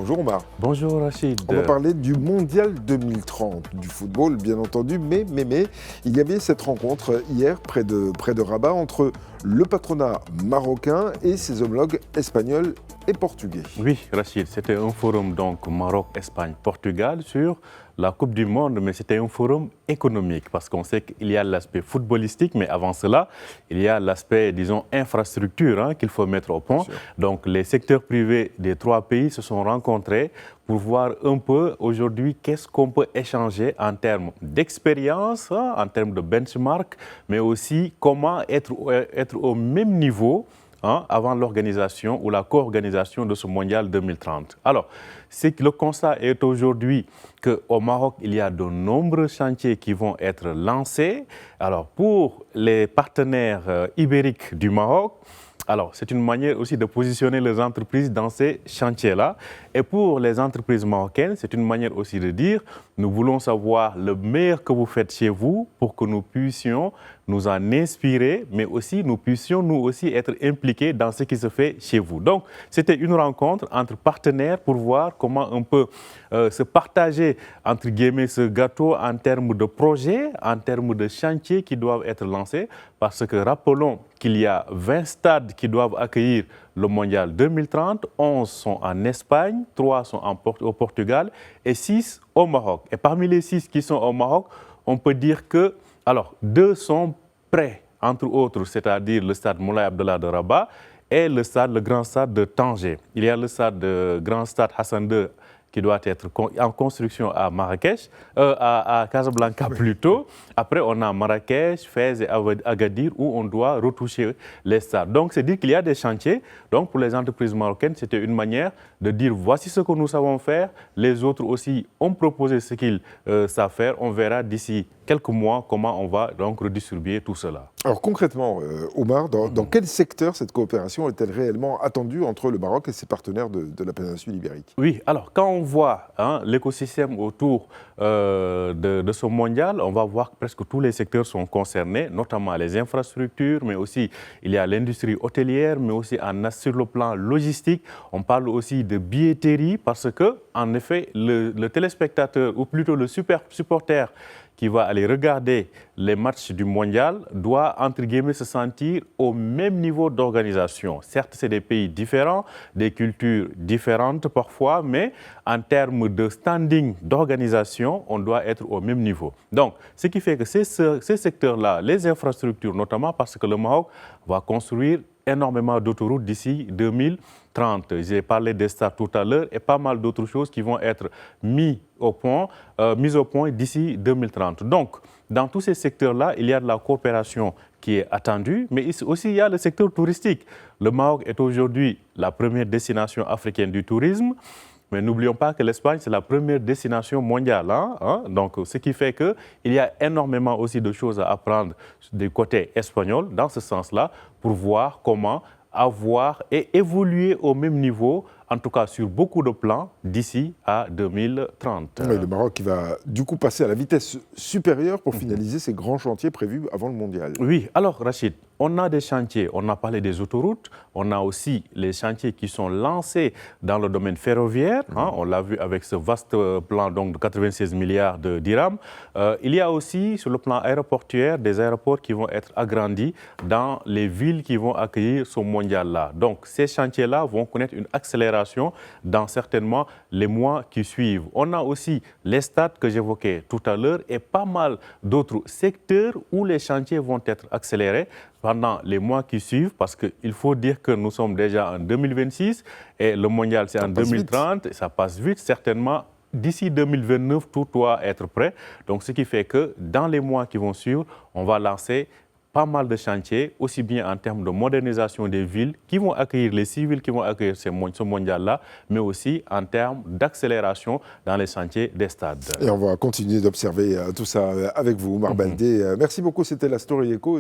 Bonjour Omar. Bonjour Rachid. On va parler du Mondial 2030, du football bien entendu, mais il y avait cette rencontre hier près de Rabat entre le patronat marocain et ses homologues espagnols et portugais. Oui Rachid, c'était un forum donc Maroc, Espagne, Portugal sur la Coupe du Monde, mais c'était un forum économique parce qu'on sait qu'il y a l'aspect footballistique, mais avant cela, il y a l'aspect, disons, infrastructure qu'il faut mettre au point. Donc les secteurs privés des trois pays se sont rencontrés pour voir un peu aujourd'hui qu'est-ce qu'on peut échanger en termes d'expérience, en termes de benchmark, mais aussi comment être au même niveau avant l'organisation ou la co-organisation de ce mondial 2030. Alors, le constat est aujourd'hui qu'au Maroc, il y a de nombreux chantiers qui vont être lancés. Alors, pour les partenaires ibériques du Maroc, alors, c'est une manière aussi de positionner les entreprises dans ces chantiers-là. Et pour les entreprises marocaines, c'est une manière aussi de dire, nous voulons savoir le meilleur que vous faites chez vous pour que nous puissions nous en inspirer, mais aussi nous puissions nous aussi être impliqués dans ce qui se fait chez vous. Donc, c'était une rencontre entre partenaires pour voir comment on peut se partager, entre guillemets, ce gâteau en termes de projets, en termes de chantiers qui doivent être lancés. Parce que rappelons qu'il y a 20 stades qui doivent accueillir le mondial 2030, 11 sont en Espagne, 3 sont au Portugal et 6 au Maroc. Et parmi les 6 qui sont au Maroc, on peut dire que, alors, 2 sont prêts, entre autres, c'est-à-dire le stade Moulay Abdallah de Rabat et le grand stade de Tanger. Il y a le grand stade Hassan II qui doit être en construction à Marrakech, à Casablanca plutôt. Après, on a Marrakech, Fès et Agadir où on doit retoucher les stades. Donc, c'est dire qu'il y a des chantiers. Donc, pour les entreprises marocaines, c'était une manière de dire voici ce que nous savons faire. Les autres aussi ont proposé ce qu'ils savent faire. On verra d'ici quelques mois comment on va donc redistribuer tout cela. Alors concrètement, Omar, dans quel secteur cette coopération est-elle réellement attendue entre le Maroc et ses partenaires de la péninsule ibérique? Oui, alors quand on voit l'écosystème autour de ce mondial, on va voir que presque tous les secteurs sont concernés, notamment les infrastructures, mais aussi il y a l'industrie hôtelière, mais aussi sur le plan logistique. On parle aussi de billetterie parce que, en effet, le téléspectateur, ou plutôt le supporter qui va aller regarder les matchs du mondial doit, entre guillemets, se sentir au même niveau d'organisation. Certes, c'est des pays différents, des cultures différentes parfois, mais en termes de standing d'organisation, on doit être au même niveau. Donc, ce qui fait que ces secteurs-là, les infrastructures notamment, parce que le Maroc va construire énormément d'autoroutes d'ici 2030. J'ai parlé des stades tout à l'heure et pas mal d'autres choses qui vont être mises au point d'ici 2030. Donc, dans tous ces secteurs-là, il y a de la coopération qui est attendue, mais aussi il y a le secteur touristique. Le Maroc est aujourd'hui la première destination africaine du tourisme. Mais n'oublions pas que l'Espagne, c'est la première destination mondiale. Donc, ce qui fait qu'il y a énormément aussi de choses à apprendre du côté espagnol, dans ce sens-là, pour voir comment avoir et évoluer au même niveau, en tout cas sur beaucoup de plans, d'ici à 2030. Oui, le Maroc qui va du coup passer à la vitesse supérieure pour finaliser ces grands chantiers prévus avant le mondial. Oui, alors Rachid, on a des chantiers, on a parlé des autoroutes, on a aussi les chantiers qui sont lancés dans le domaine ferroviaire. On l'a vu avec ce vaste plan donc, de 96 milliards de dirhams. Il y a aussi sur le plan aéroportuaire des aéroports qui vont être agrandis dans les villes qui vont accueillir ce mondial-là. Donc ces chantiers-là vont connaître une accélération dans certainement les mois qui suivent. On a aussi les stades que j'évoquais tout à l'heure et pas mal d'autres secteurs où les chantiers vont être accélérés pendant les mois qui suivent, parce qu'il faut dire que nous sommes déjà en 2026 et le mondial c'est en 2030, et ça passe vite, certainement. D'ici 2029, tout doit être prêt. Donc, ce qui fait que dans les mois qui vont suivre, on va lancer pas mal de chantiers, aussi bien en termes de modernisation des villes qui vont accueillir les civils, qui vont accueillir ce mondial-là, mais aussi en termes d'accélération dans les chantiers des stades. Et on va continuer d'observer tout ça avec vous, Omar Baldé. Merci beaucoup, c'était la Story Echo.